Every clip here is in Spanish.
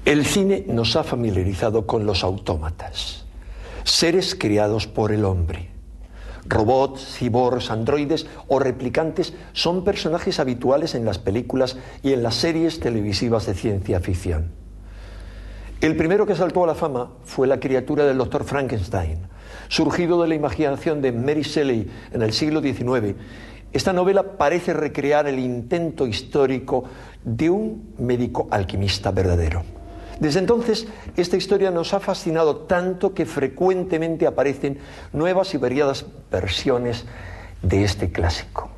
El cine nos ha familiarizado con los autómatas, seres creados por el hombre. Robots, cyborgs, androides o replicantes son personajes habituales en las películas y en las series televisivas de ciencia ficción. El primero que saltó a la fama fue la criatura del Dr. Frankenstein, surgido de la imaginación de Mary Shelley en el siglo XIX. Esta novela parece recrear el intento histórico de un médico alquimista verdadero. Desde entonces, esta historia nos ha fascinado tanto que frecuentemente aparecen nuevas y variadas versiones de este clásico.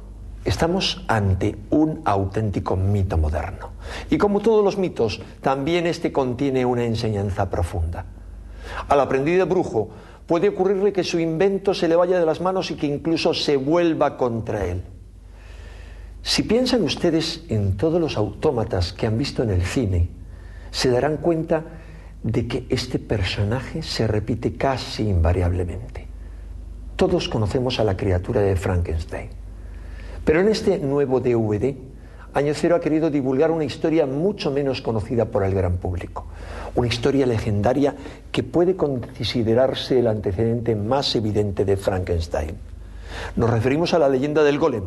Estamos ante un auténtico mito moderno. Y como todos los mitos, también este contiene una enseñanza profunda. Al aprendiz de brujo puede ocurrirle que su invento se le vaya de las manos y que incluso se vuelva contra él. Si piensan ustedes en todos los autómatas que han visto en el cine, se darán cuenta de que este personaje se repite casi invariablemente. Todos conocemos a la criatura de Frankenstein. Pero en este nuevo DVD, Año Cero ha querido divulgar una historia mucho menos conocida por el gran público. Una historia legendaria que puede considerarse el antecedente más evidente de Frankenstein. Nos referimos a la leyenda del Golem,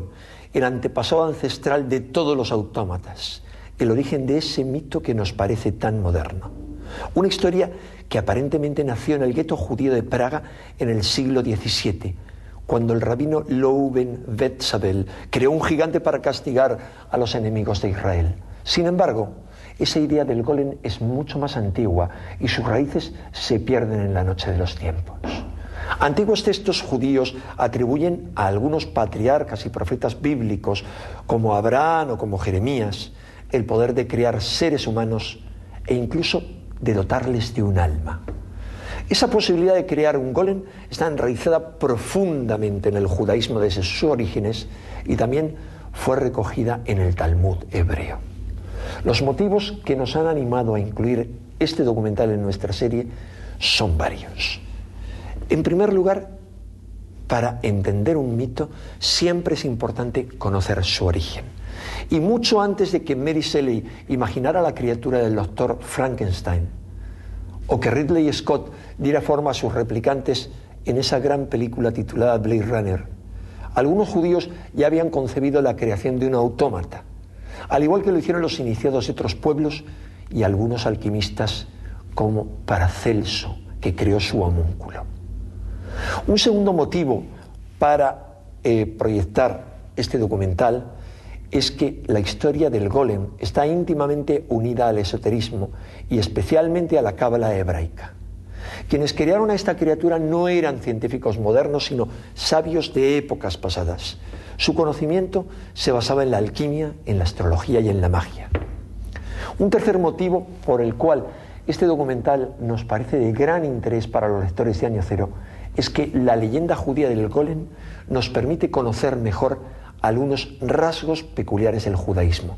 el antepasado ancestral de todos los autómatas, el origen de ese mito que nos parece tan moderno. Una historia que aparentemente nació en el gueto judío de Praga en el siglo XVII, cuando el rabino Louben Wetzabel creó un gigante para castigar a los enemigos de Israel. Sin embargo, esa idea del golem es mucho más antigua y sus raíces se pierden en la noche de los tiempos. Antiguos textos judíos atribuyen a algunos patriarcas y profetas bíblicos, como Abraham o como Jeremías, el poder de crear seres humanos e incluso de dotarles de un alma. Esa posibilidad de crear un golem está enraizada profundamente en el judaísmo desde sus orígenes y también fue recogida en el Talmud hebreo. Los motivos que nos han animado a incluir este documental en nuestra serie son varios. En primer lugar, para entender un mito siempre es importante conocer su origen. Y mucho antes de que Mary Shelley imaginara la criatura del Dr. Frankenstein, o que Ridley Scott diera forma a sus replicantes en esa gran película titulada Blade Runner, algunos judíos ya habían concebido la creación de un autómata, al igual que lo hicieron los iniciados de otros pueblos y algunos alquimistas como Paracelso, que creó su homúnculo. Un segundo motivo para proyectar este documental es que la historia del golem está íntimamente unida al esoterismo y especialmente a la cábala hebraica. Quienes crearon a esta criatura no eran científicos modernos, sino sabios de épocas pasadas. Su conocimiento se basaba en la alquimia, en la astrología y en la magia. Un tercer motivo por el cual este documental nos parece de gran interés para los lectores de Año Cero es que la leyenda judía del golem nos permite conocer mejor algunos rasgos peculiares del judaísmo,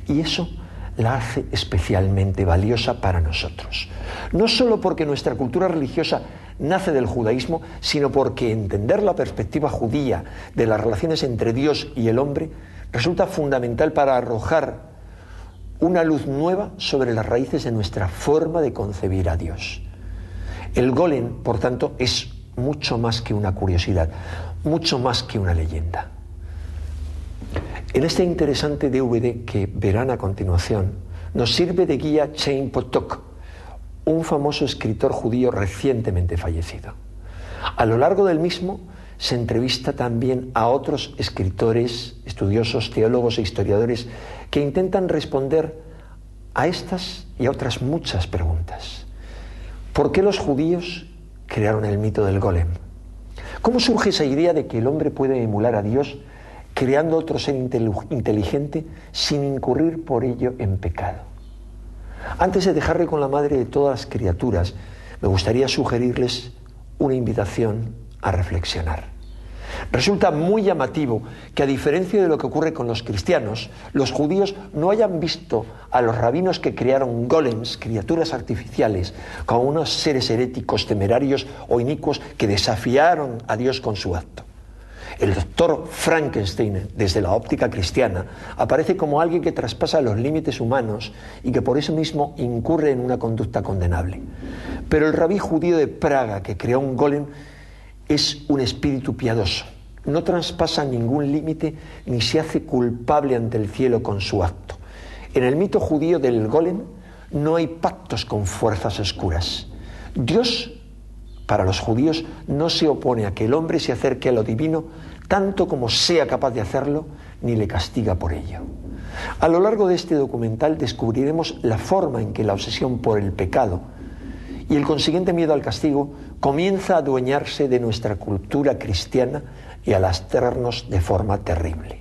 y eso la hace especialmente valiosa para nosotros. No solo porque nuestra cultura religiosa nace del judaísmo, sino porque entender la perspectiva judía de las relaciones entre Dios y el hombre resulta fundamental para arrojar una luz nueva sobre las raíces de nuestra forma de concebir a Dios. El golem, por tanto, es mucho más que una curiosidad, mucho más que una leyenda. En este interesante DVD que verán a continuación, nos sirve de guía Chaim Potok, un famoso escritor judío recientemente fallecido. A lo largo del mismo se entrevista también a otros escritores, estudiosos, teólogos e historiadores que intentan responder a estas y a otras muchas preguntas. ¿Por qué los judíos crearon el mito del golem? ¿Cómo surge esa idea de que el hombre puede emular a Dios creando otro ser inteligente sin incurrir por ello en pecado? Antes de dejarle con la madre de todas las criaturas, me gustaría sugerirles una invitación a reflexionar. Resulta muy llamativo que, a diferencia de lo que ocurre con los cristianos, los judíos no hayan visto a los rabinos que crearon golems, criaturas artificiales, como unos seres heréticos, temerarios o inicuos que desafiaron a Dios con su acto. El doctor Frankenstein, desde la óptica cristiana, aparece como alguien que traspasa los límites humanos y que por eso mismo incurre en una conducta condenable. Pero el rabí judío de Praga, que creó un golem, es un espíritu piadoso. No traspasa ningún límite ni se hace culpable ante el cielo con su acto. En el mito judío del golem no hay pactos con fuerzas oscuras. Dios, para los judíos, no se opone a que el hombre se acerque a lo divino tanto como sea capaz de hacerlo, ni le castiga por ello. A lo largo de este documental descubriremos la forma en que la obsesión por el pecado y el consiguiente miedo al castigo comienza a adueñarse de nuestra cultura cristiana y a lastrarnos de forma terrible.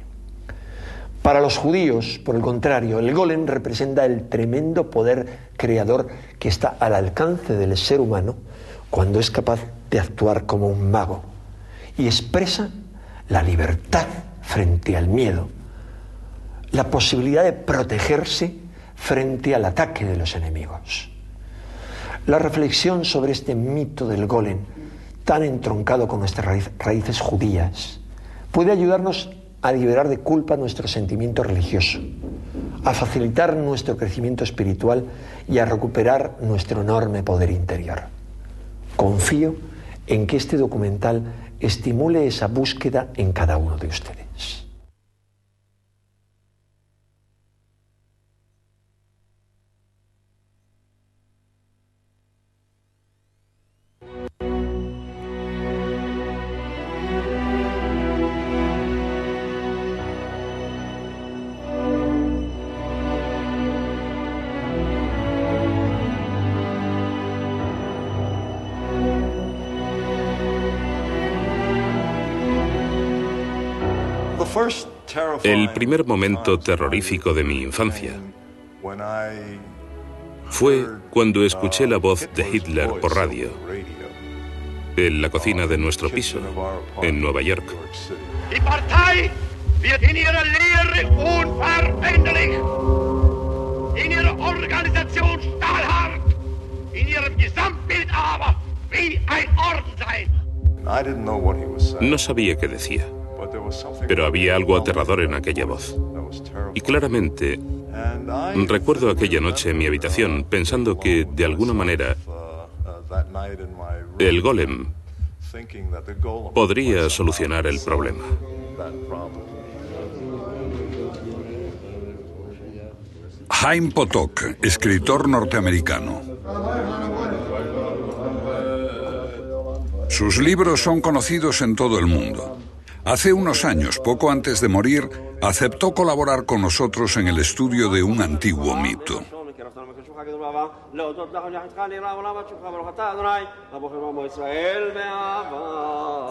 Para los judíos, por el contrario, el golem representa el tremendo poder creador que está al alcance del ser humano cuando es capaz de actuar como un mago y expresa la libertad frente al miedo, la posibilidad de protegerse frente al ataque de los enemigos. La reflexión sobre este mito del golem, tan entroncado con nuestras raíces judías, puede ayudarnos a liberar de culpa nuestro sentimiento religioso, a facilitar nuestro crecimiento espiritual y a recuperar nuestro enorme poder interior. Confío en que este documental estimule esa búsqueda en cada uno de ustedes. El primer momento terrorífico de mi infancia fue cuando escuché la voz de Hitler por radio en la cocina de nuestro piso en Nueva York. Die Partei wird in ihrer Lehre unveränderlich, in ihrer Organisation stahlhart, in ihrem Gesamtbild aber wie ein Orden sein. No sabía qué decía, pero había algo aterrador en aquella voz. Y claramente recuerdo aquella noche en mi habitación pensando que, de alguna manera, el golem podría solucionar el problema. Chaim Potok, escritor norteamericano. Sus libros son conocidos en todo el mundo. Hace unos años, poco antes de morir, aceptó colaborar con nosotros en el estudio de un antiguo mito.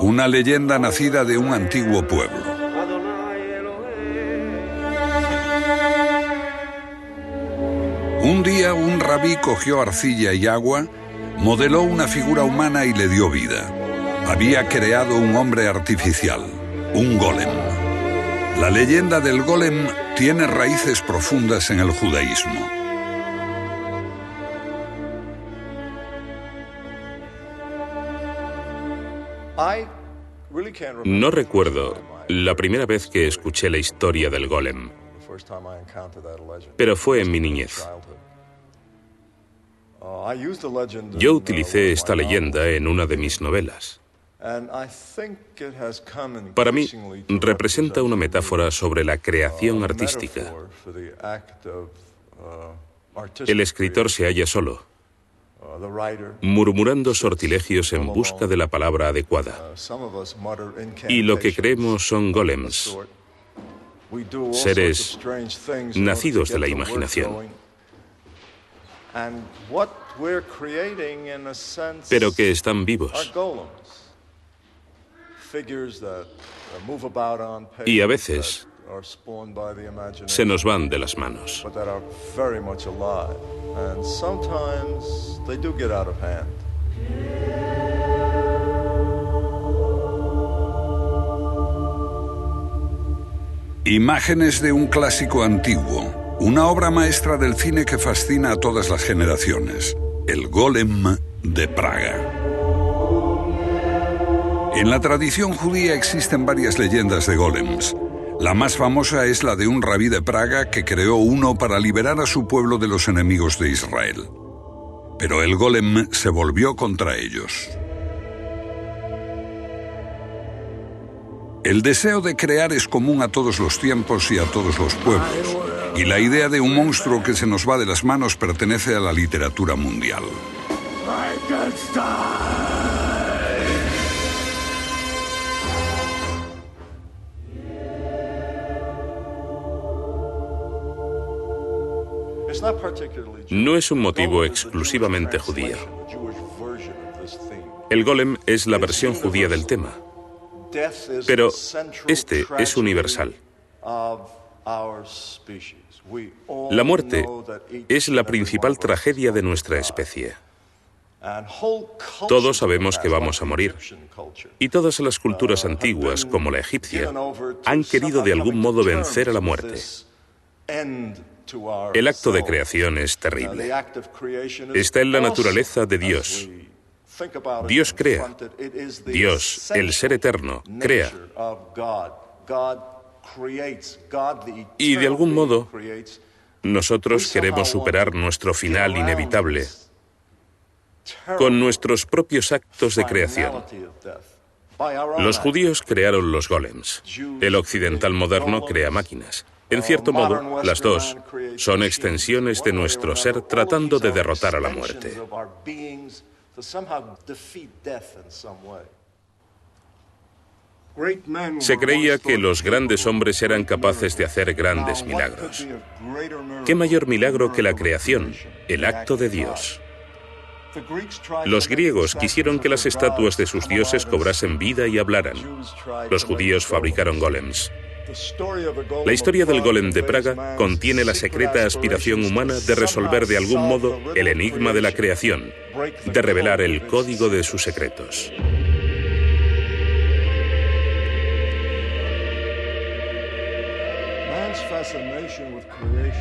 Una leyenda nacida de un antiguo pueblo. Un día un rabí cogió arcilla y agua, modeló una figura humana y le dio vida. Había creado un hombre artificial, un golem. La leyenda del golem tiene raíces profundas en el judaísmo. No recuerdo la primera vez que escuché la historia del golem, pero fue en mi niñez. Yo utilicé esta leyenda en una de mis novelas. Para mí, representa una metáfora sobre la creación artística. El escritor se halla solo, murmurando sortilegios en busca de la palabra adecuada. Y lo que creemos son golems, seres nacidos de la imaginación, pero que están vivos. Y a veces se nos van de las manos. Imágenes de un clásico antiguo, una obra maestra del cine que fascina a todas las generaciones, El Golem de Praga. En la tradición judía existen varias leyendas de golems. La más famosa es la de un rabí de Praga que creó uno para liberar a su pueblo de los enemigos de Israel. Pero el golem se volvió contra ellos. El deseo de crear es común a todos los tiempos y a todos los pueblos, y la idea de un monstruo que se nos va de las manos pertenece a la literatura mundial. No es un motivo exclusivamente judío. El golem es la versión judía del tema, pero este es universal. La muerte es la principal tragedia de nuestra especie. Todos sabemos que vamos a morir, y todas las culturas antiguas, como la egipcia, han querido de algún modo vencer a la muerte. El acto de creación es terrible. Está en la naturaleza de Dios. Dios crea. Dios, el ser eterno, crea. Y de algún modo, nosotros queremos superar nuestro final inevitable con nuestros propios actos de creación. Los judíos crearon los golems. El occidental moderno crea máquinas. En cierto modo, las dos son extensiones de nuestro ser tratando de derrotar a la muerte. Se creía que los grandes hombres eran capaces de hacer grandes milagros. ¿Qué mayor milagro que la creación, el acto de Dios? Los griegos quisieron que las estatuas de sus dioses cobrasen vida y hablaran. Los judíos fabricaron golems. La historia del golem de Praga contiene la secreta aspiración humana de resolver de algún modo el enigma de la creación, de revelar el código de sus secretos.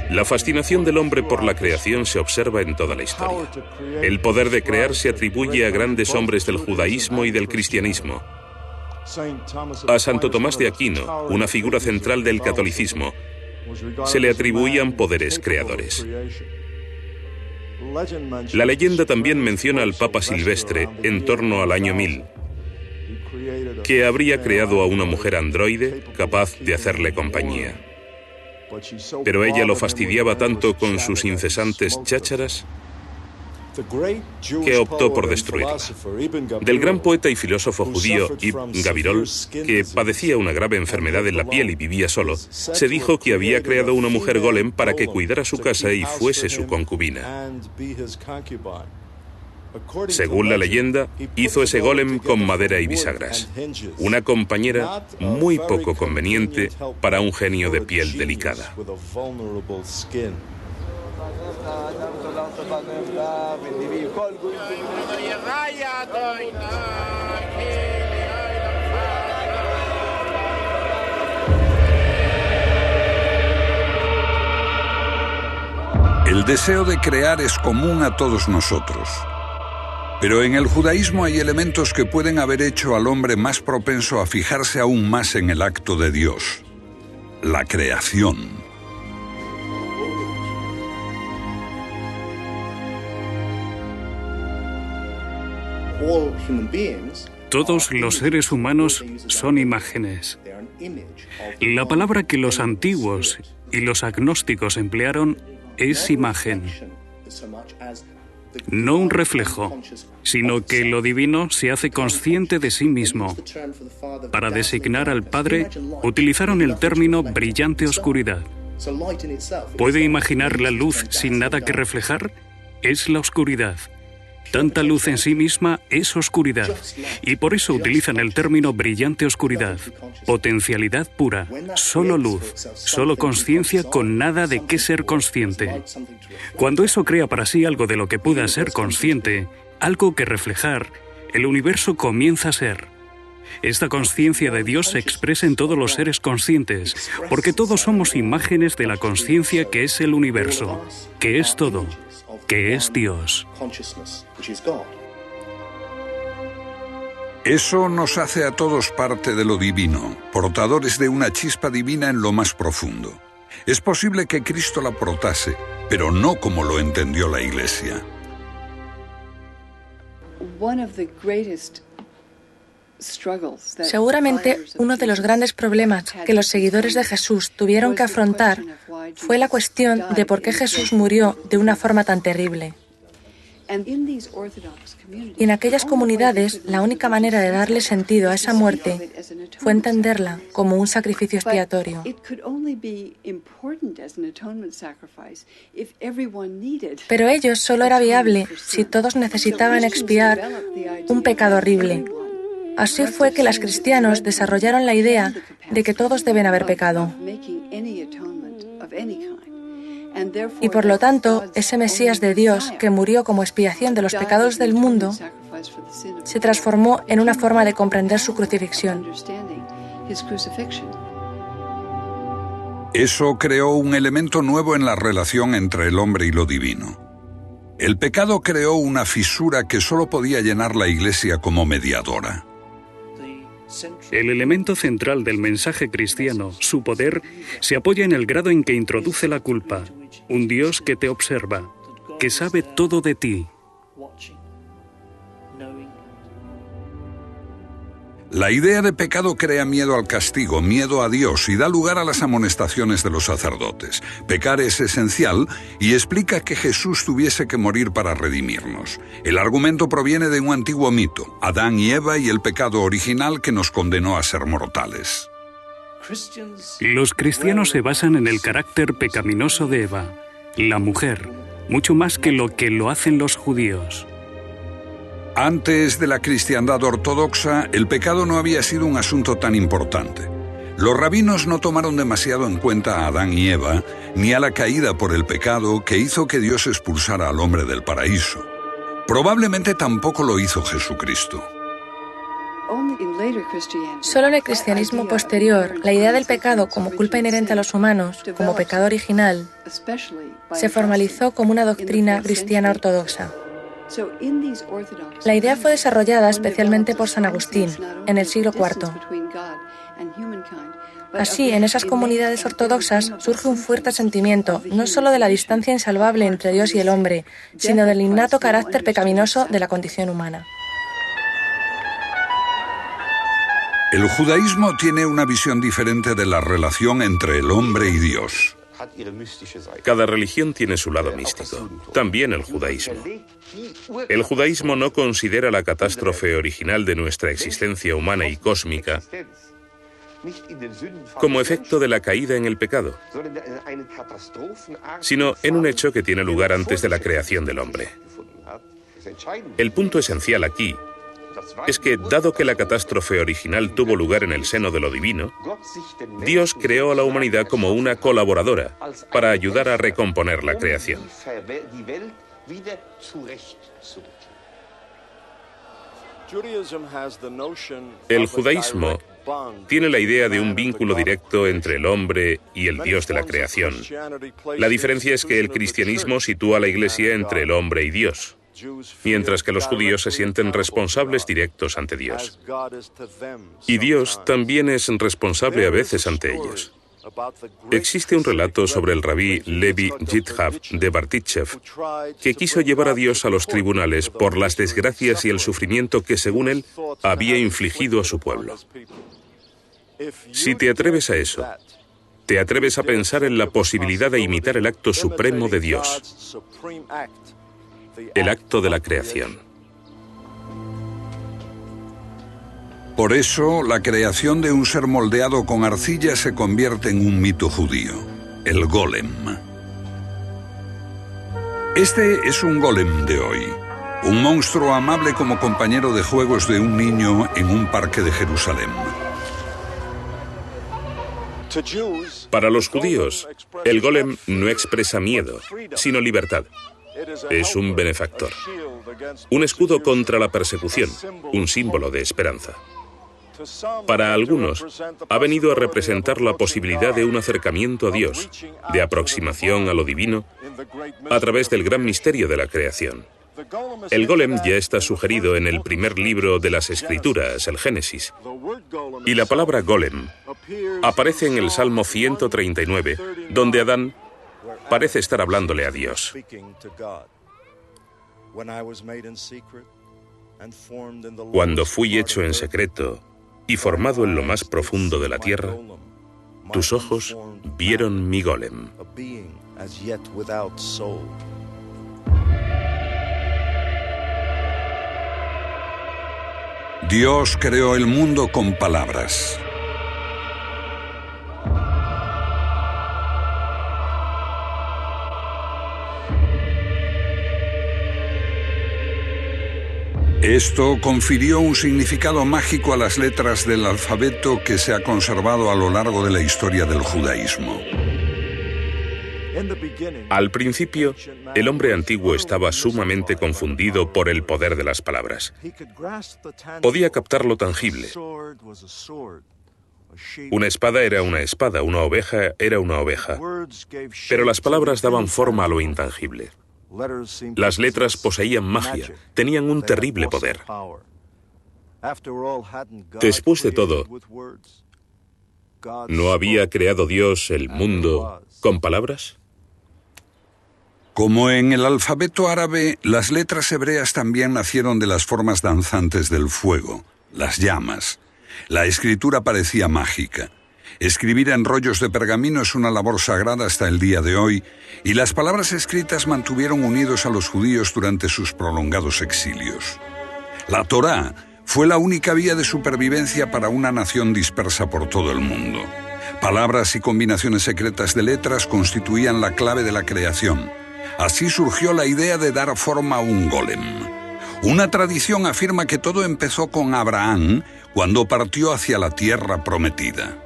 La fascinación del hombre por la creación se observa en toda la historia. El poder de crear se atribuye a grandes hombres del judaísmo y del cristianismo. A Santo Tomás de Aquino, una figura central del catolicismo, se le atribuían poderes creadores. La leyenda también menciona al Papa Silvestre en torno al año 1000, que habría creado a una mujer androide capaz de hacerle compañía. Pero ella lo fastidiaba tanto con sus incesantes chácharas que optó por destruirla. Del gran poeta y filósofo judío Ibn Gabirol, que padecía una grave enfermedad en la piel y vivía solo, se dijo que había creado una mujer golem para que cuidara su casa y fuese su concubina. Según la leyenda, hizo ese golem con madera y bisagras, una compañera muy poco conveniente para un genio de piel delicada. El deseo de crear es común a todos nosotros. Pero en el judaísmo hay elementos que pueden haber hecho al hombre más propenso a fijarse aún más en el acto de Dios: la creación. Todos los seres humanos son imágenes. La palabra que los antiguos y los agnósticos emplearon es imagen. No un reflejo, sino que lo divino se hace consciente de sí mismo. Para designar al Padre, utilizaron el término brillante oscuridad. ¿Puede imaginar la luz sin nada que reflejar? Es la oscuridad. Tanta luz en sí misma es oscuridad, y por eso utilizan el término brillante oscuridad, potencialidad pura, solo luz, solo conciencia con nada de qué ser consciente. Cuando eso crea para sí algo de lo que pueda ser consciente, algo que reflejar, el universo comienza a ser. Esta conciencia de Dios se expresa en todos los seres conscientes, porque todos somos imágenes de la conciencia que es el universo, que es todo, que es Dios. Eso nos hace a todos parte de lo divino, portadores de una chispa divina en lo más profundo. Es posible que Cristo la portase, pero no como lo entendió la Iglesia. Seguramente uno de los grandes problemas que los seguidores de Jesús tuvieron que afrontar fue la cuestión de por qué Jesús murió de una forma tan terrible. Y en aquellas comunidades, la única manera de darle sentido a esa muerte fue entenderla como un sacrificio expiatorio. Pero ello solo era viable si todos necesitaban expiar un pecado horrible. Así fue que los cristianos desarrollaron la idea de que todos deben haber pecado. Y por lo tanto, ese Mesías de Dios que murió como expiación de los pecados del mundo se transformó en una forma de comprender su crucifixión. Eso creó un elemento nuevo en la relación entre el hombre y lo divino. El pecado creó una fisura que solo podía llenar la Iglesia como mediadora. El elemento central del mensaje cristiano, su poder, se apoya en el grado en que introduce la culpa. Un Dios que te observa, que sabe todo de ti. La idea de pecado crea miedo al castigo, miedo a Dios y da lugar a las amonestaciones de los sacerdotes. Pecar es esencial y explica que Jesús tuviese que morir para redimirnos. El argumento proviene de un antiguo mito, Adán y Eva y el pecado original que nos condenó a ser mortales. Los cristianos se basan en el carácter pecaminoso de Eva, la mujer, mucho más que lo hacen los judíos. Antes de la cristiandad ortodoxa, el pecado no había sido un asunto tan importante. Los rabinos no tomaron demasiado en cuenta a Adán y Eva, ni a la caída por el pecado que hizo que Dios expulsara al hombre del paraíso. Probablemente tampoco lo hizo Jesucristo. Solo en el cristianismo posterior, la idea del pecado como culpa inherente a los humanos, como pecado original, se formalizó como una doctrina cristiana ortodoxa. La idea fue desarrollada especialmente por San Agustín, en el siglo IV. Así, en esas comunidades ortodoxas surge un fuerte sentimiento, no solo de la distancia insalvable entre Dios y el hombre, sino del innato carácter pecaminoso de la condición humana. El judaísmo tiene una visión diferente de la relación entre el hombre y Dios. Cada religión tiene su lado místico, también el judaísmo. El judaísmo no considera la catástrofe original de nuestra existencia humana y cósmica como efecto de la caída en el pecado, sino en un hecho que tiene lugar antes de la creación del hombre. El punto esencial aquí es que, dado que la catástrofe original tuvo lugar en el seno de lo divino, Dios creó a la humanidad como una colaboradora para ayudar a recomponer la creación. El judaísmo tiene la idea de un vínculo directo entre el hombre y el Dios de la creación. La diferencia es que el cristianismo sitúa a la Iglesia entre el hombre y Dios, mientras que los judíos se sienten responsables directos ante Dios. Y Dios también es responsable a veces ante ellos. Existe un relato sobre el rabí Levi Yitzhak de Bartichev, que quiso llevar a Dios a los tribunales por las desgracias y el sufrimiento que, según él, había infligido a su pueblo. Si te atreves a eso, te atreves a pensar en la posibilidad de imitar el acto supremo de Dios, el acto de la creación. Por eso, la creación de un ser moldeado con arcilla se convierte en un mito judío, el golem. Este es un golem de hoy, un monstruo amable como compañero de juegos de un niño en un parque de Jerusalén. Para los judíos, el golem no expresa miedo, sino libertad. Es un benefactor, un escudo contra la persecución, un símbolo de esperanza. Para algunos, ha venido a representar la posibilidad de un acercamiento a Dios, de aproximación a lo divino, a través del gran misterio de la creación. El golem ya está sugerido en el primer libro de las Escrituras, el Génesis. Y la palabra golem aparece en el Salmo 139, donde Adán parece estar hablándole a Dios. Cuando fui hecho en secreto y formado en lo más profundo de la tierra, tus ojos vieron mi golem. Dios creó el mundo con palabras. Esto confirió un significado mágico a las letras del alfabeto que se ha conservado a lo largo de la historia del judaísmo. Al principio, el hombre antiguo estaba sumamente confundido por el poder de las palabras. Podía captar lo tangible. Una espada era una espada, una oveja era una oveja. Pero las palabras daban forma a lo intangible. Las letras poseían magia, tenían un terrible poder. Después de todo, ¿no había creado Dios el mundo con palabras? Como en el alfabeto árabe, las letras hebreas también nacieron de las formas danzantes del fuego, las llamas. La escritura parecía mágica. Escribir en rollos de pergamino es una labor sagrada hasta el día de hoy, y las palabras escritas mantuvieron unidos a los judíos durante sus prolongados exilios. La Torá fue la única vía de supervivencia para una nación dispersa por todo el mundo. Palabras y combinaciones secretas de letras constituían la clave de la creación. Así surgió la idea de dar forma a un golem. Una tradición afirma que todo empezó con Abraham cuando partió hacia la tierra prometida.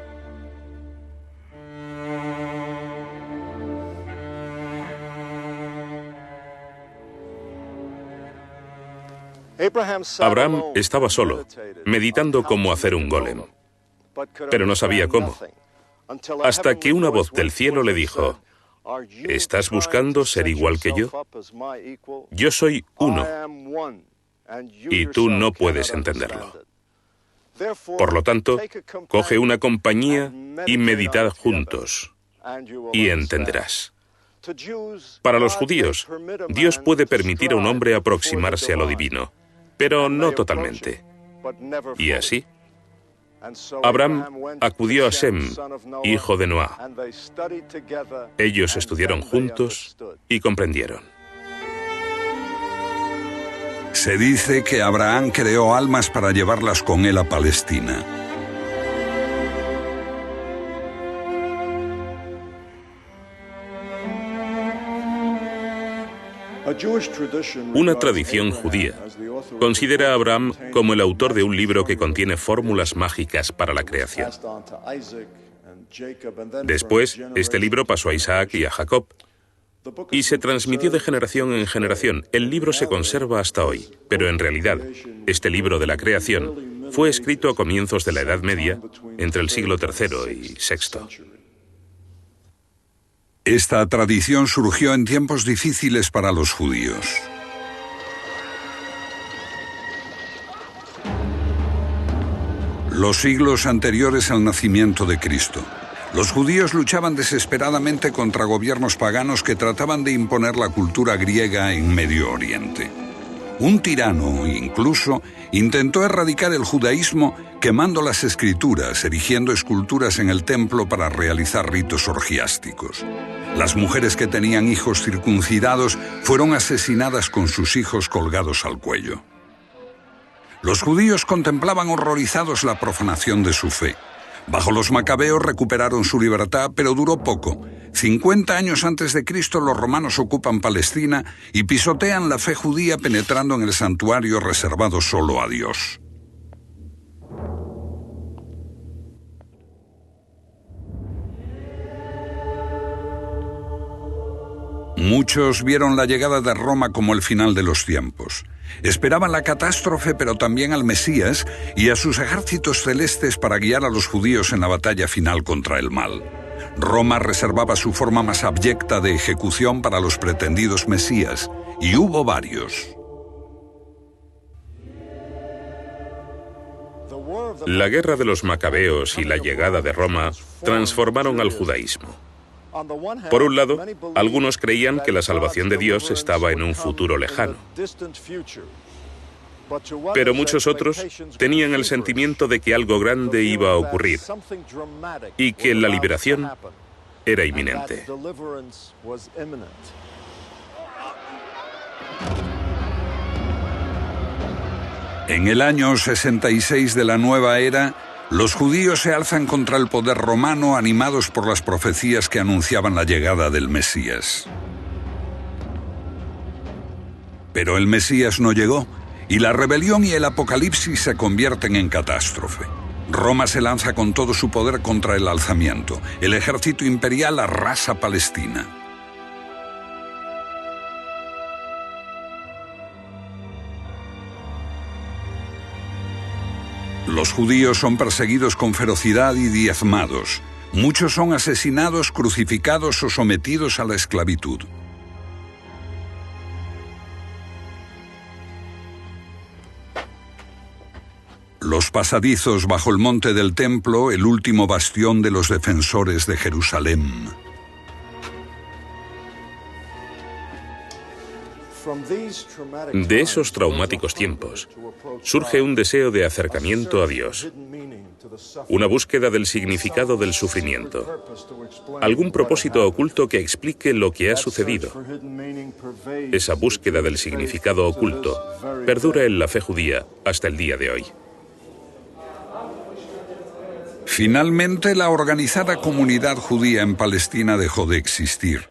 Abraham estaba solo, meditando cómo hacer un golem, pero no sabía cómo, hasta que una voz del cielo le dijo: ¿estás buscando ser igual que yo? Yo soy uno, y tú no puedes entenderlo. Por lo tanto, coge una compañía y meditad juntos, y entenderás. Para los judíos, Dios puede permitir a un hombre aproximarse a lo divino, pero no totalmente. Y así, Abraham acudió a Sem, hijo de Noá. Ellos estudiaron juntos y comprendieron. Se dice que Abraham creó almas para llevarlas con él a Palestina. Una tradición judía considera a Abraham como el autor de un libro que contiene fórmulas mágicas para la creación. Después, este libro pasó a Isaac y a Jacob, y se transmitió de generación en generación. El libro se conserva hasta hoy, pero en realidad, este libro de la creación fue escrito a comienzos de la Edad Media, entre el siglo III y VI. Esta tradición surgió en tiempos difíciles para los judíos. Los siglos anteriores al nacimiento de Cristo, los judíos luchaban desesperadamente contra gobiernos paganos que trataban de imponer la cultura griega en Medio Oriente. Un tirano, incluso, intentó erradicar el judaísmo quemando las escrituras, erigiendo esculturas en el templo para realizar ritos orgiásticos. Las mujeres que tenían hijos circuncidados fueron asesinadas con sus hijos colgados al cuello. Los judíos contemplaban horrorizados la profanación de su fe. Bajo los macabeos recuperaron su libertad, pero duró poco. 50 años antes de Cristo, los romanos ocupan Palestina y pisotean la fe judía penetrando en el santuario reservado solo a Dios. Muchos vieron la llegada de Roma como el final de los tiempos. Esperaban la catástrofe, pero también al Mesías y a sus ejércitos celestes para guiar a los judíos en la batalla final contra el mal. Roma reservaba su forma más abyecta de ejecución para los pretendidos Mesías, y hubo varios. La guerra de los macabeos y la llegada de Roma transformaron al judaísmo. Por un lado, algunos creían que la salvación de Dios estaba en un futuro lejano. Pero muchos otros tenían el sentimiento de que algo grande iba a ocurrir y que la liberación era inminente. En el año 66 de la nueva era, los judíos se alzan contra el poder romano animados por las profecías que anunciaban la llegada del Mesías. Pero el Mesías no llegó, y la rebelión y el apocalipsis se convierten en catástrofe. Roma se lanza con todo su poder contra el alzamiento. El ejército imperial arrasa Palestina. Los judíos son perseguidos con ferocidad y diezmados. Muchos son asesinados, crucificados o sometidos a la esclavitud. Los pasadizos bajo el monte del templo, el último bastión de los defensores de Jerusalén. De esos traumáticos tiempos surge un deseo de acercamiento a Dios, una búsqueda del significado del sufrimiento, algún propósito oculto que explique lo que ha sucedido. Esa búsqueda del significado oculto perdura en la fe judía hasta el día de hoy. Finalmente, la organizada comunidad judía en Palestina dejó de existir.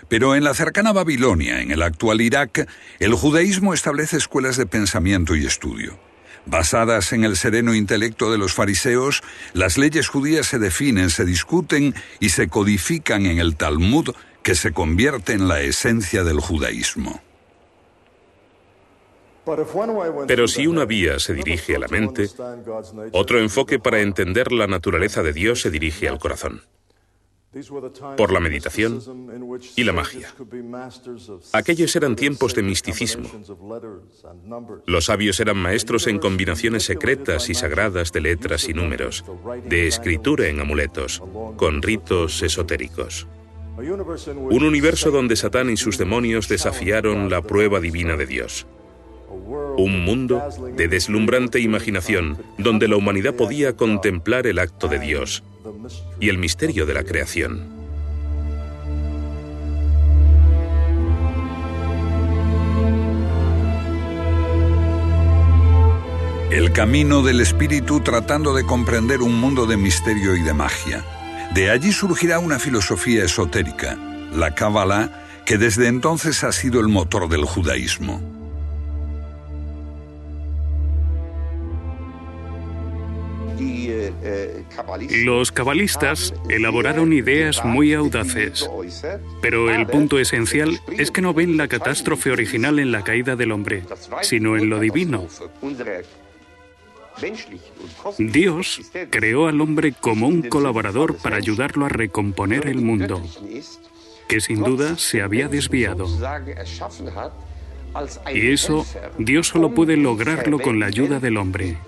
Pero en la cercana Babilonia, en el actual Irak, el judaísmo establece escuelas de pensamiento y estudio. Basadas en el sereno intelecto de los fariseos, las leyes judías se definen, se discuten y se codifican en el Talmud, que se convierte en la esencia del judaísmo. Pero si una vía se dirige a la mente, otro enfoque para entender la naturaleza de Dios se dirige al corazón, por la meditación y la magia. Aquellos eran tiempos de misticismo. Los sabios eran maestros en combinaciones secretas y sagradas de letras y números, de escritura en amuletos, con ritos esotéricos. Un universo donde Satán y sus demonios desafiaron la prueba divina de Dios. Un mundo de deslumbrante imaginación, donde la humanidad podía contemplar el acto de Dios y el misterio de la creación. El camino del espíritu tratando de comprender un mundo de misterio y de magia. De allí surgirá una filosofía esotérica, la Cábala, que desde entonces ha sido el motor del judaísmo. Los cabalistas elaboraron ideas muy audaces, pero el punto esencial es que no ven la catástrofe original en la caída del hombre, sino en lo divino. Dios creó al hombre como un colaborador para ayudarlo a recomponer el mundo, que sin duda se había desviado. Y eso, Dios solo puede lograrlo con la ayuda del hombre.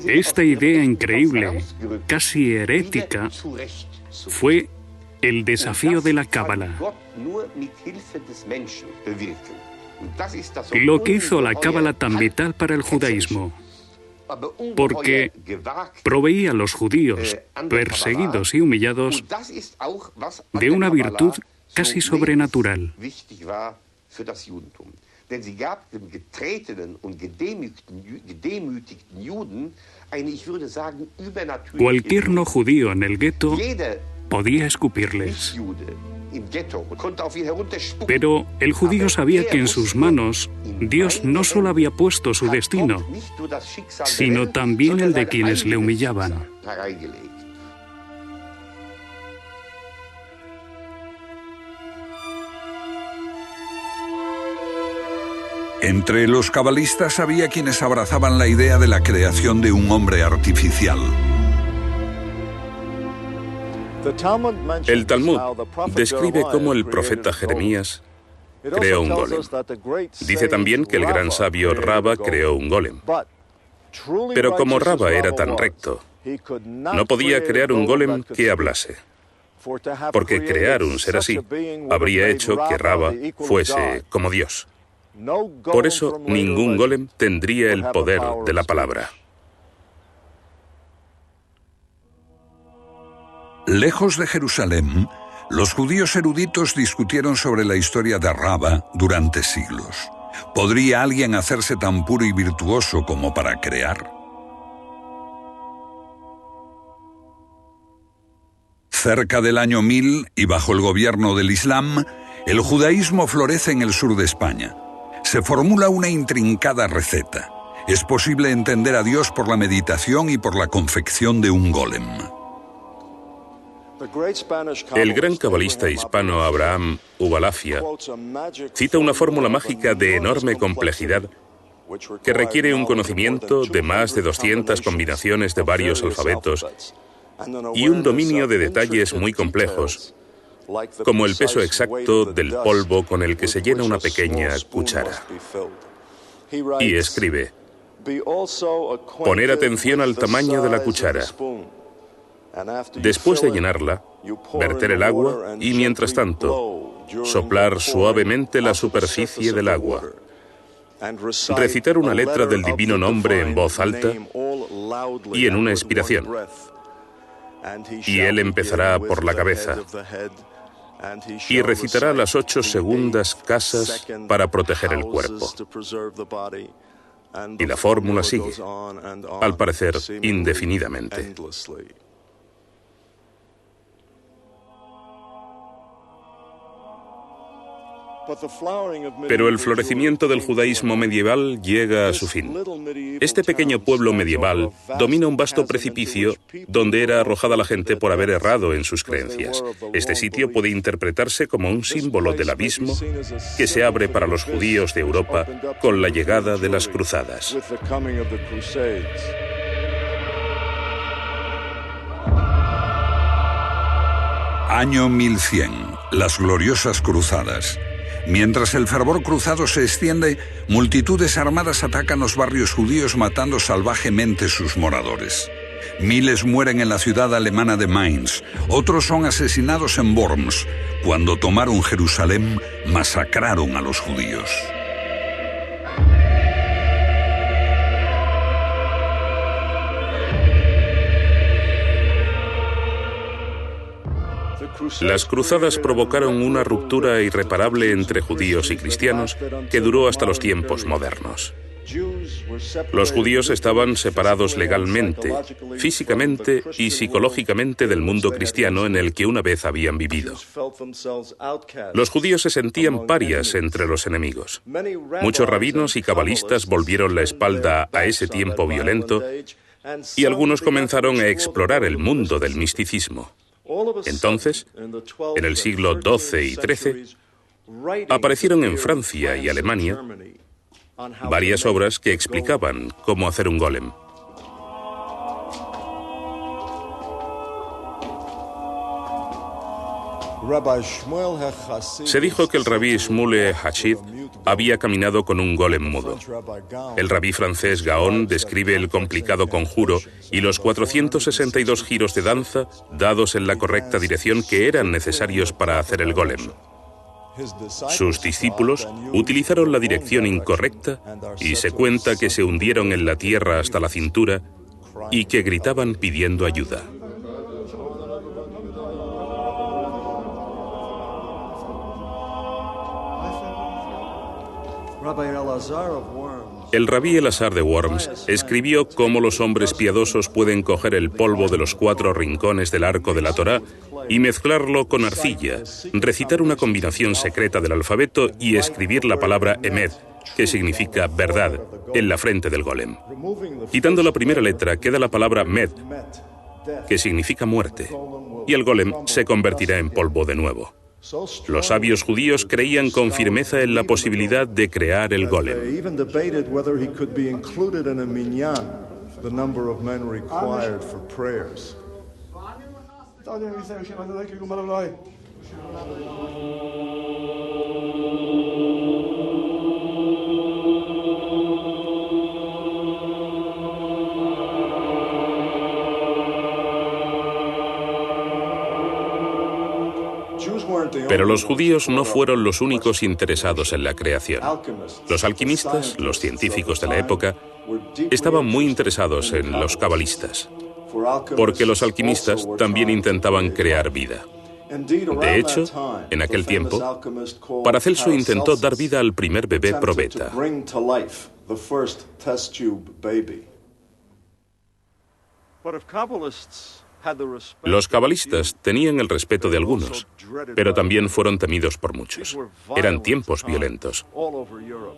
Esta idea increíble, casi herética, fue el desafío de la Cábala. Lo que hizo la Cábala tan vital para el judaísmo, porque proveía a los judíos, perseguidos y humillados, de una virtud casi sobrenatural. Cualquier no judío en el gueto podía escupirles. Pero el judío sabía que en sus manos Dios no solo había puesto su destino, sino también el de quienes le humillaban. Entre los cabalistas había quienes abrazaban la idea de la creación de un hombre artificial. El Talmud describe cómo el profeta Jeremías creó un golem. Dice también que el gran sabio Rava creó un golem. Pero como Rava era tan recto, no podía crear un golem que hablase, porque crear un ser así habría hecho que Rava fuese como Dios. Por eso, ningún golem tendría el poder de la palabra. Lejos de Jerusalén, los judíos eruditos discutieron sobre la historia de Rava durante siglos. ¿Podría alguien hacerse tan puro y virtuoso como para crear? Cerca del año 1000 y bajo el gobierno del Islam, el judaísmo florece en el sur de España. Se formula una intrincada receta. Es posible entender a Dios por la meditación y por la confección de un golem. El gran cabalista hispano Abraham Ubalafia cita una fórmula mágica de enorme complejidad que requiere un conocimiento de más de 200 combinaciones de varios alfabetos y un dominio de detalles muy complejos, como el peso exacto del polvo con el que se llena una pequeña cuchara. Y escribe: poner atención al tamaño de la cuchara. Después de llenarla, verter el agua y, mientras tanto, soplar suavemente la superficie del agua. Recitar una letra del divino nombre en voz alta y en una expiración. Y él empezará por la cabeza y recitará las 8 segundas casas para proteger el cuerpo. Y la fórmula sigue, al parecer indefinidamente. Pero el florecimiento del judaísmo medieval llega a su fin. Este pequeño pueblo medieval domina un vasto precipicio donde era arrojada la gente por haber errado en sus creencias. Este sitio puede interpretarse como un símbolo del abismo que se abre para los judíos de Europa con la llegada de las cruzadas. Año 1100, las gloriosas cruzadas. Mientras el fervor cruzado se extiende, multitudes armadas atacan los barrios judíos matando salvajemente sus moradores. Miles mueren en la ciudad alemana de Mainz, otros son asesinados en Worms. Cuando tomaron Jerusalén, masacraron a los judíos. Las cruzadas provocaron una ruptura irreparable entre judíos y cristianos que duró hasta los tiempos modernos. Los judíos estaban separados legalmente, físicamente y psicológicamente del mundo cristiano en el que una vez habían vivido. Los judíos se sentían parias entre los enemigos. Muchos rabinos y cabalistas volvieron la espalda a ese tiempo violento y algunos comenzaron a explorar el mundo del misticismo. Entonces, en el siglo XII y XIII, aparecieron en Francia y Alemania varias obras que explicaban cómo hacer un golem. Se dijo que el rabí Shmuel Hashid había caminado con un golem mudo. El rabí francés Gaon describe el complicado conjuro y los 462 giros de danza dados en la correcta dirección que eran necesarios para hacer el golem. Sus discípulos utilizaron la dirección incorrecta y se cuenta que se hundieron en la tierra hasta la cintura y que gritaban pidiendo ayuda. El rabí Elazar de Worms escribió cómo los hombres piadosos pueden coger el polvo de los 4 rincones del arco de la Torá y mezclarlo con arcilla, recitar una combinación secreta del alfabeto y escribir la palabra Emed, que significa verdad, en la frente del golem. Quitando la primera letra queda la palabra Med, que significa muerte, y el golem se convertirá en polvo de nuevo. Los sabios judíos creían con firmeza en la posibilidad de crear el golem. Pero los judíos no fueron los únicos interesados en la creación. Los alquimistas, los científicos de la época, estaban muy interesados en los cabalistas, porque los alquimistas también intentaban crear vida. De hecho, en aquel tiempo, Paracelso intentó dar vida al primer bebé probeta. Los cabalistas tenían el respeto de algunos, pero también fueron temidos por muchos. Eran tiempos violentos.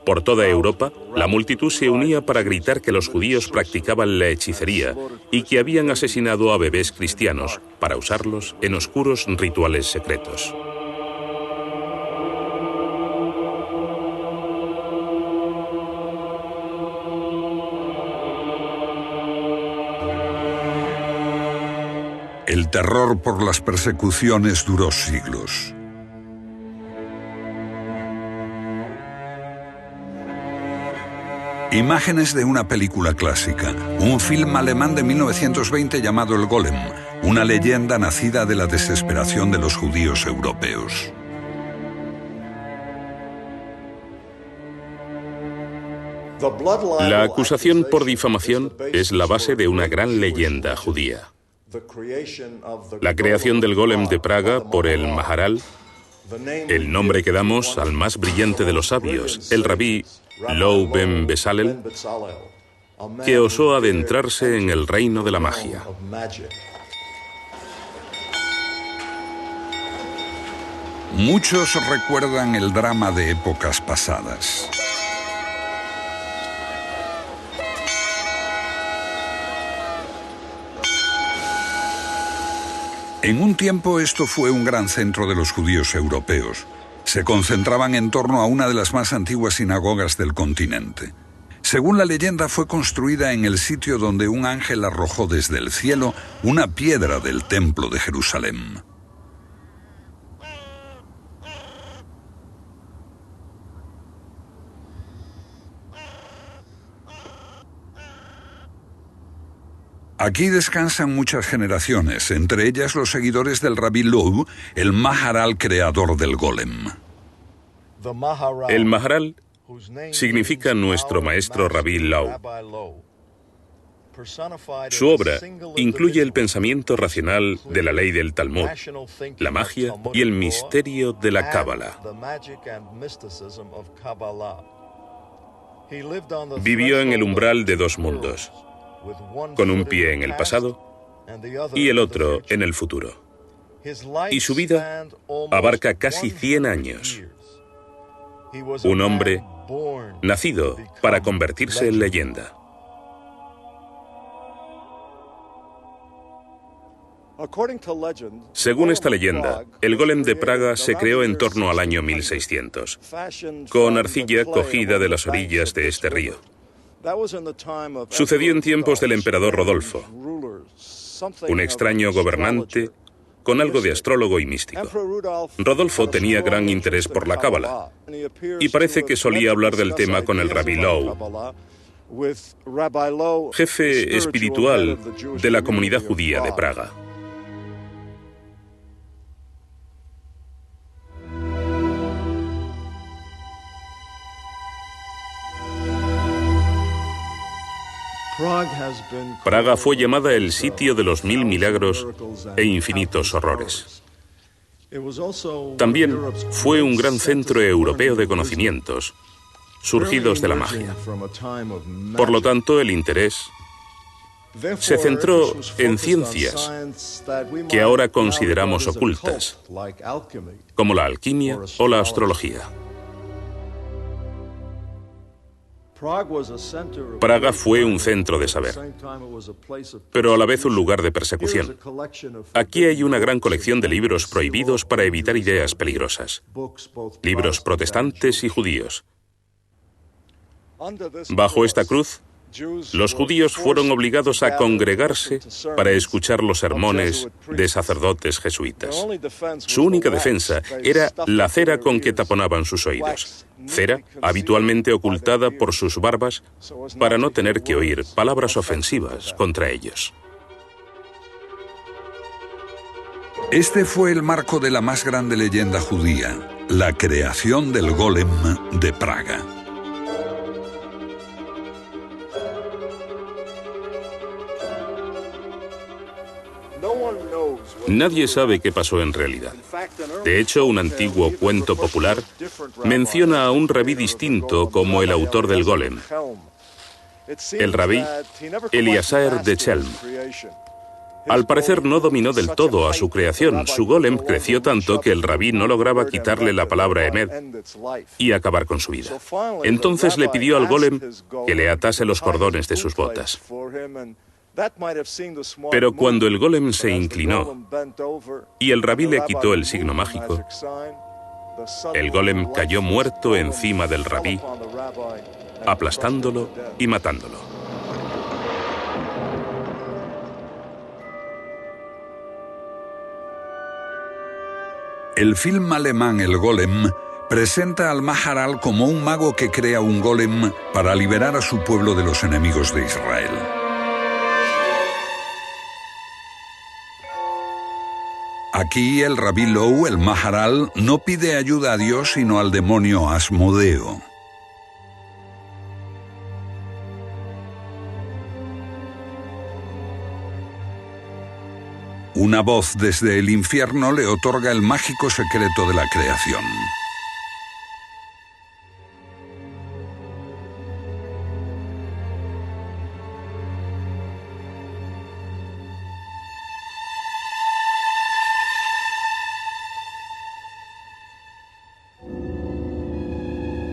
Por toda Europa, la multitud se unía para gritar que los judíos practicaban la hechicería y que habían asesinado a bebés cristianos para usarlos en oscuros rituales secretos. El terror por las persecuciones duró siglos. Imágenes de una película clásica, un film alemán de 1920 llamado El Golem, una leyenda nacida de la desesperación de los judíos europeos. La acusación por difamación es la base de una gran leyenda judía. La creación del Golem de Praga por el Maharal, el nombre que damos al más brillante de los sabios, el rabí Lou ben Bezalel, que osó adentrarse en el reino de la magia. Muchos recuerdan el drama de épocas pasadas. En un tiempo esto fue un gran centro de los judíos europeos. Se concentraban en torno a una de las más antiguas sinagogas del continente. Según la leyenda, fue construida en el sitio donde un ángel arrojó desde el cielo una piedra del templo de Jerusalén. Aquí descansan muchas generaciones, entre ellas los seguidores del rabí Lou, el Maharal creador del Golem. El Maharal significa nuestro maestro rabí Lou. Su obra incluye el pensamiento racional de la ley del Talmud, la magia y el misterio de la Cábala. Vivió en el umbral de dos mundos, con un pie en el pasado y el otro en el futuro. Y su vida abarca casi 100 años. Un hombre nacido para convertirse en leyenda. Según esta leyenda, el Golem de Praga se creó en torno al año 1600, con arcilla cogida de las orillas de este río. Sucedió en tiempos del emperador Rodolfo, un extraño gobernante con algo de astrólogo y místico. Rodolfo tenía gran interés por la Cábala y parece que solía hablar del tema con el rabí Lou, jefe espiritual de la comunidad judía de Praga. Praga fue llamada el sitio de los 1000 milagros e infinitos horrores. También fue un gran centro europeo de conocimientos, surgidos de la magia. Por lo tanto, el interés se centró en ciencias que ahora consideramos ocultas, como la alquimia o la astrología. Praga fue un centro de saber, pero a la vez un lugar de persecución. Aquí hay una gran colección de libros prohibidos para evitar ideas peligrosas. Libros protestantes y judíos. Bajo esta cruz, los judíos fueron obligados a congregarse para escuchar los sermones de sacerdotes jesuitas. Su única defensa era la cera con que taponaban sus oídos, cera habitualmente ocultada por sus barbas para no tener que oír palabras ofensivas contra ellos. Este fue el marco de la más grande leyenda judía, la creación del Golem de Praga. Nadie sabe qué pasó en realidad. De hecho, un antiguo cuento popular menciona a un rabí distinto como el autor del golem, el rabí Eliezer de Chelm. Al parecer no dominó del todo a su creación. Su golem creció tanto que el rabí no lograba quitarle la palabra emet y acabar con su vida. Entonces le pidió al golem que le atase los cordones de sus botas. Pero cuando el golem se inclinó y el rabí le quitó el signo mágico, el golem cayó muerto encima del rabí, aplastándolo y matándolo. El film alemán El Golem presenta al Maharal como un mago que crea un golem para liberar a su pueblo de los enemigos de Israel. Aquí el rabí Lou, el Maharal, no pide ayuda a Dios sino al demonio Asmodeo. Una voz desde el infierno le otorga el mágico secreto de la creación.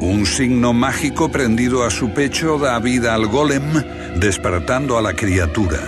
Un signo mágico prendido a su pecho da vida al golem, despertando a la criatura.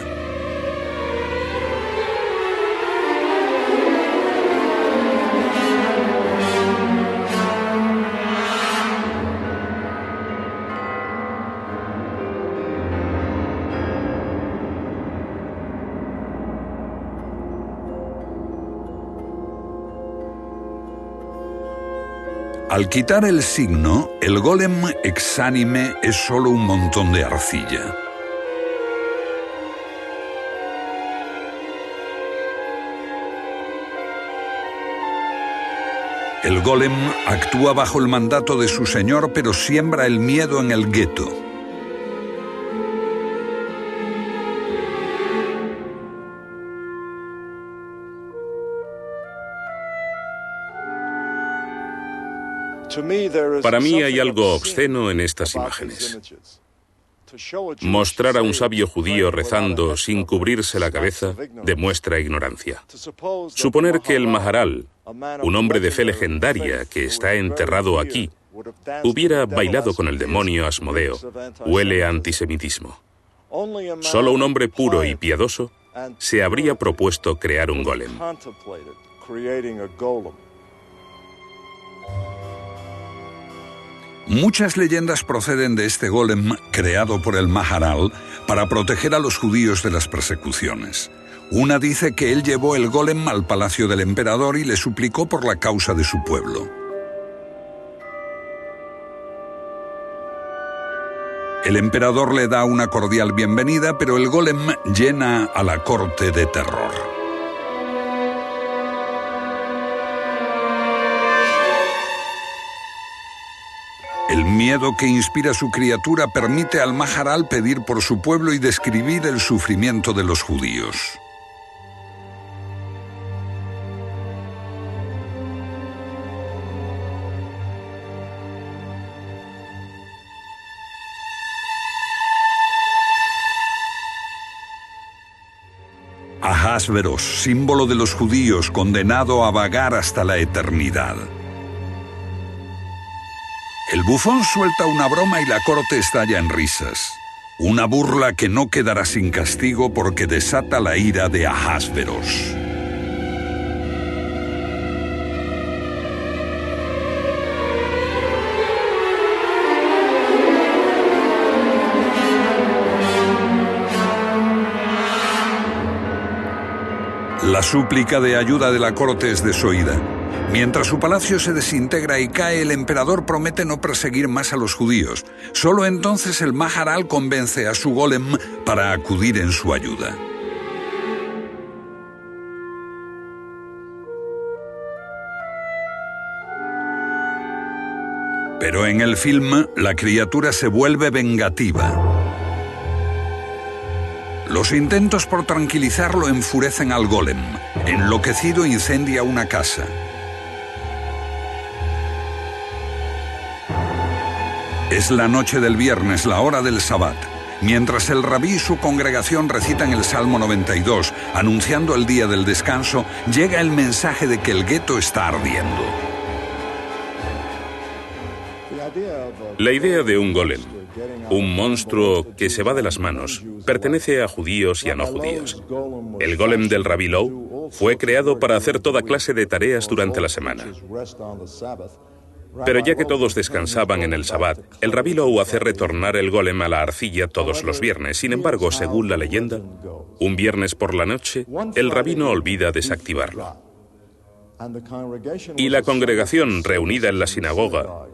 Al quitar el signo, el golem exánime es solo un montón de arcilla. El golem actúa bajo el mandato de su señor, pero siembra el miedo en el gueto. Para mí hay algo obsceno en estas imágenes. Mostrar a un sabio judío rezando sin cubrirse la cabeza demuestra ignorancia. Suponer que el Maharal, un hombre de fe legendaria que está enterrado aquí, hubiera bailado con el demonio Asmodeo, huele a antisemitismo. Solo un hombre puro y piadoso se habría propuesto crear un golem. Muchas leyendas proceden de este golem creado por el Maharal para proteger a los judíos de las persecuciones. Una dice que él llevó el golem al palacio del emperador y le suplicó por la causa de su pueblo. El emperador le da una cordial bienvenida, pero el golem llena a la corte de terror. El miedo que inspira su criatura permite al Maharal pedir por su pueblo y describir el sufrimiento de los judíos. Ahasveros, símbolo de los judíos, condenado a vagar hasta la eternidad. El bufón suelta una broma y la corte estalla en risas. Una burla que no quedará sin castigo porque desata la ira de Ahasveros. La súplica de ayuda de la corte es desoída. Mientras su palacio se desintegra y cae, el emperador promete no perseguir más a los judíos. Solo entonces el Maharal convence a su golem para acudir en su ayuda. Pero en el film, la criatura se vuelve vengativa. Los intentos por tranquilizarlo enfurecen al golem. Enloquecido, incendia una casa. Es la noche del viernes, la hora del Sabbat. Mientras el rabí y su congregación recitan el Salmo 92, anunciando el día del descanso, llega el mensaje de que el gueto está ardiendo. La idea de un golem, un monstruo que se va de las manos, pertenece a judíos y a no judíos. El golem del rabí Low fue creado para hacer toda clase de tareas durante la semana. Pero ya que todos descansaban en el Sabbat, el rabí Low hace retornar el golem a la arcilla todos los viernes. Sin embargo, según la leyenda, un viernes por la noche, el rabino olvida desactivarlo. Y la congregación, reunida en la sinagoga,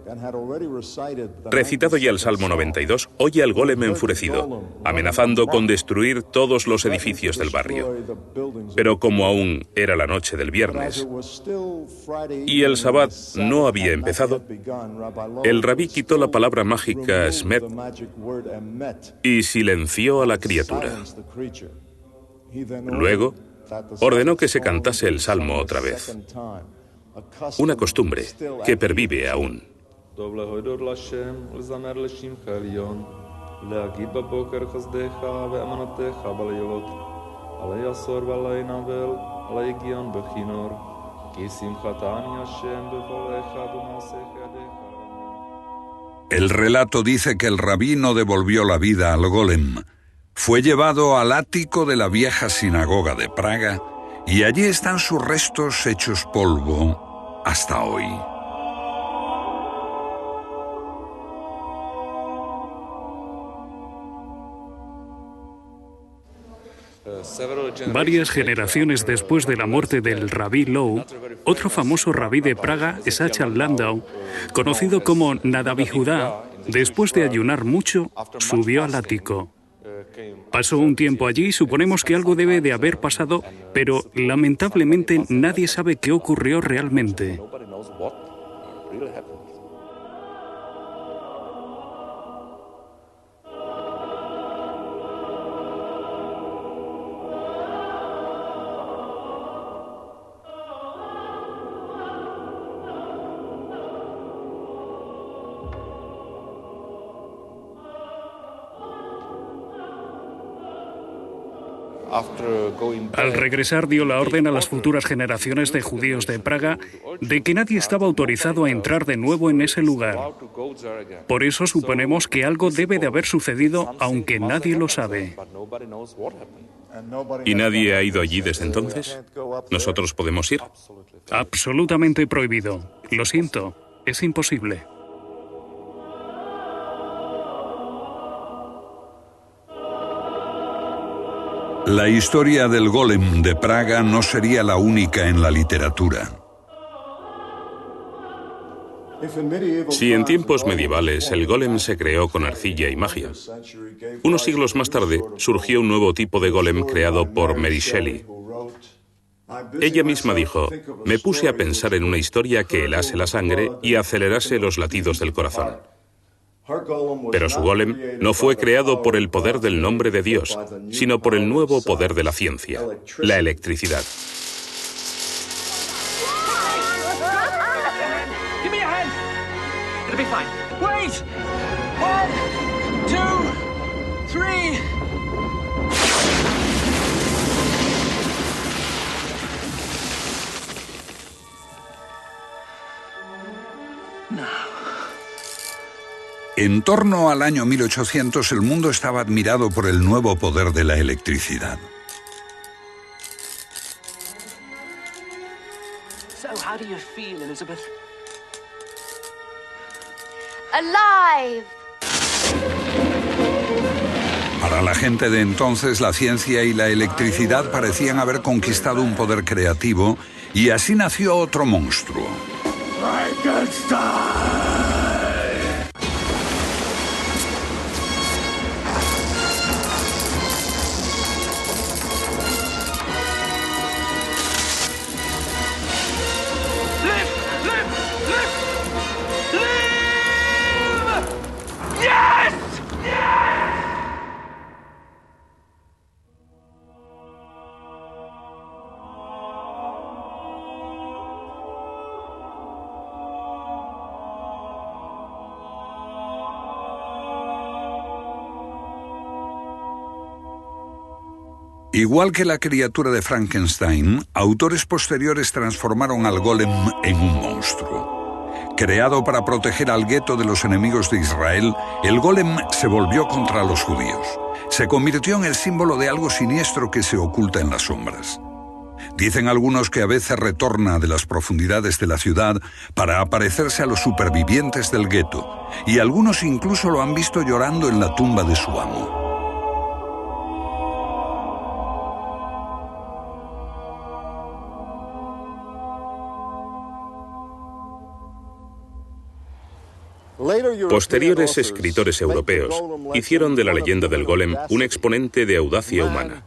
recitado ya el Salmo 92, oye al golem enfurecido, amenazando con destruir todos los edificios del barrio. Pero como aún era la noche del viernes y el Sabbat no había empezado, el rabí quitó la palabra mágica Shmet y silenció a la criatura. Luego, ordenó que se cantase el salmo otra vez, una costumbre que pervive aún. El relato dice que el rabí no devolvió la vida al golem. Fue llevado al ático de la vieja sinagoga de Praga y allí están sus restos hechos polvo hasta hoy. Varias generaciones después de la muerte del rabí Low, otro famoso rabí de Praga, Sachal Landau, conocido como Nadavi Judá, después de ayunar mucho, subió al ático. Pasó un tiempo allí y suponemos que algo debe de haber pasado, pero lamentablemente nadie sabe qué ocurrió realmente. Al regresar dio la orden a las futuras generaciones de judíos de Praga de que nadie estaba autorizado a entrar de nuevo en ese lugar. Por eso suponemos que algo debe de haber sucedido, aunque nadie lo sabe. ¿Y nadie ha ido allí desde entonces? ¿Nosotros podemos ir? Absolutamente prohibido. Lo siento, es imposible. La historia del golem de Praga no sería la única en la literatura. Si en tiempos medievales el golem se creó con arcilla y magia, unos siglos más tarde surgió un nuevo tipo de golem creado por Mary Shelley. Ella misma dijo: me puse a pensar en una historia que helase la sangre y acelerase los latidos del corazón. Pero su golem no fue creado por el poder del nombre de Dios, sino por el nuevo poder de la ciencia, la electricidad. En torno al año 1800, el mundo estaba admirado por el nuevo poder de la electricidad. So, how do you feel, Elizabeth? Alive. Para la gente de entonces, la ciencia y la electricidad parecían haber conquistado un poder creativo, y así nació otro monstruo. Igual que la criatura de Frankenstein, autores posteriores transformaron al golem en un monstruo. Creado para proteger al gueto de los enemigos de Israel, el golem se volvió contra los judíos. Se convirtió en el símbolo de algo siniestro que se oculta en las sombras. Dicen algunos que a veces retorna de las profundidades de la ciudad para aparecerse a los supervivientes del gueto, y algunos incluso lo han visto llorando en la tumba de su amo. Posteriores escritores europeos hicieron de la leyenda del golem un exponente de audacia humana.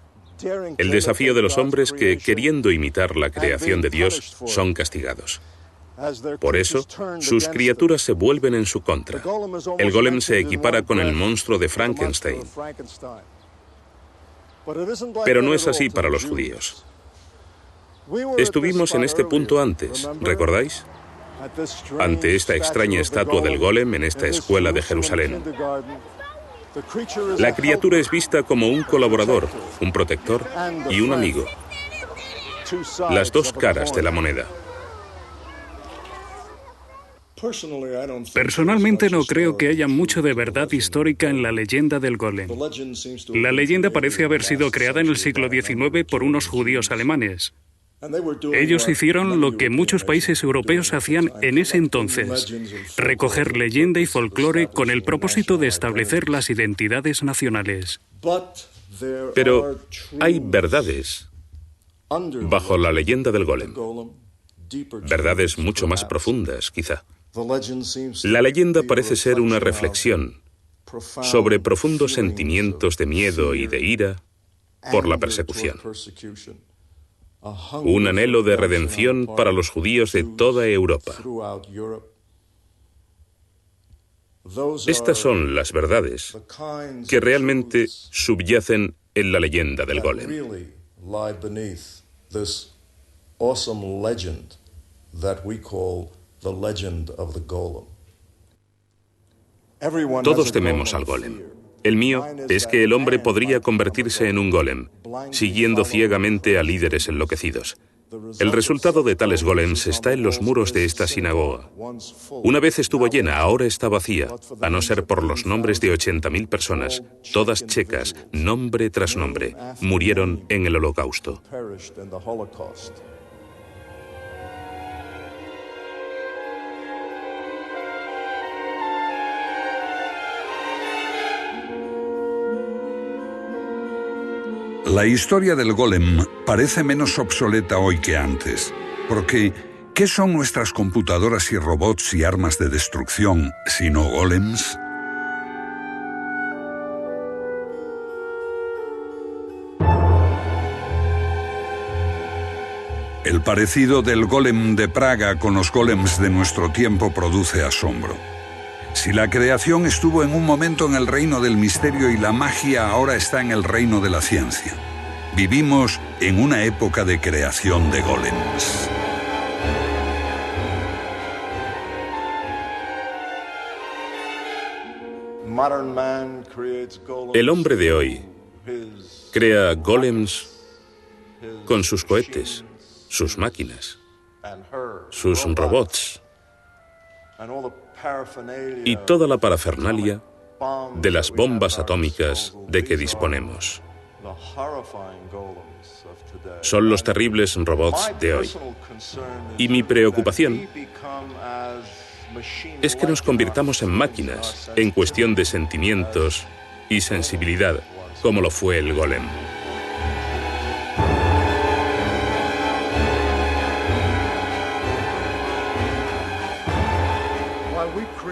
El desafío de los hombres que, queriendo imitar la creación de Dios, son castigados. Por eso, sus criaturas se vuelven en su contra. El golem se equipara con el monstruo de Frankenstein. Pero no es así para los judíos. Estuvimos en este punto antes, ¿recordáis? Ante esta extraña estatua del golem en esta escuela de Jerusalén. La criatura es vista como un colaborador, un protector y un amigo. Las dos caras de la moneda. Personalmente no creo que haya mucho de verdad histórica en la leyenda del golem. La leyenda parece haber sido creada en el siglo XIX por unos judíos alemanes. Ellos hicieron lo que muchos países europeos hacían en ese entonces, recoger leyenda y folclore con el propósito de establecer las identidades nacionales. Pero hay verdades bajo la leyenda del golem. Verdades mucho más profundas, quizá. La leyenda parece ser una reflexión sobre profundos sentimientos de miedo y de ira por la persecución. Un anhelo de redención para los judíos de toda Europa. Estas son las verdades que realmente subyacen en la leyenda del golem. Todos tememos al golem. El mío es que el hombre podría convertirse en un golem, siguiendo ciegamente a líderes enloquecidos. El resultado de tales golems está en los muros de esta sinagoga. Una vez estuvo llena, ahora está vacía, a no ser por los nombres de 80.000 personas, todas checas, nombre tras nombre, murieron en el Holocausto. La historia del golem parece menos obsoleta hoy que antes, porque ¿qué son nuestras computadoras y robots y armas de destrucción sino golems? El parecido del golem de Praga con los golems de nuestro tiempo produce asombro. Si la creación estuvo en un momento en el reino del misterio y la magia ahora está en el reino de la ciencia. Vivimos en una época de creación de golems. El hombre de hoy crea golems con sus cohetes, sus máquinas, sus robots y toda la parafernalia de las bombas atómicas de que disponemos. Son los terribles robots de hoy. Y mi preocupación es que nos convirtamos en máquinas en cuestión de sentimientos y sensibilidad, como lo fue el golem.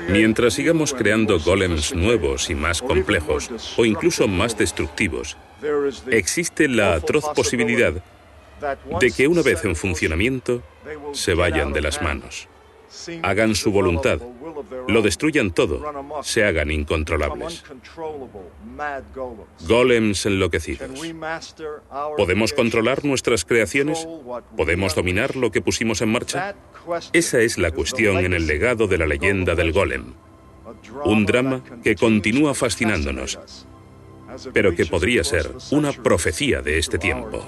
Mientras sigamos creando golems nuevos y más complejos, o incluso más destructivos, existe la atroz posibilidad de que una vez en funcionamiento se vayan de las manos, hagan su voluntad, lo destruyan todo, se hagan incontrolables. Golems enloquecidos. ¿Podemos controlar nuestras creaciones? ¿Podemos dominar lo que pusimos en marcha? Esa es la cuestión en el legado de la leyenda del golem. Un drama que continúa fascinándonos pero que podría ser una profecía de este tiempo.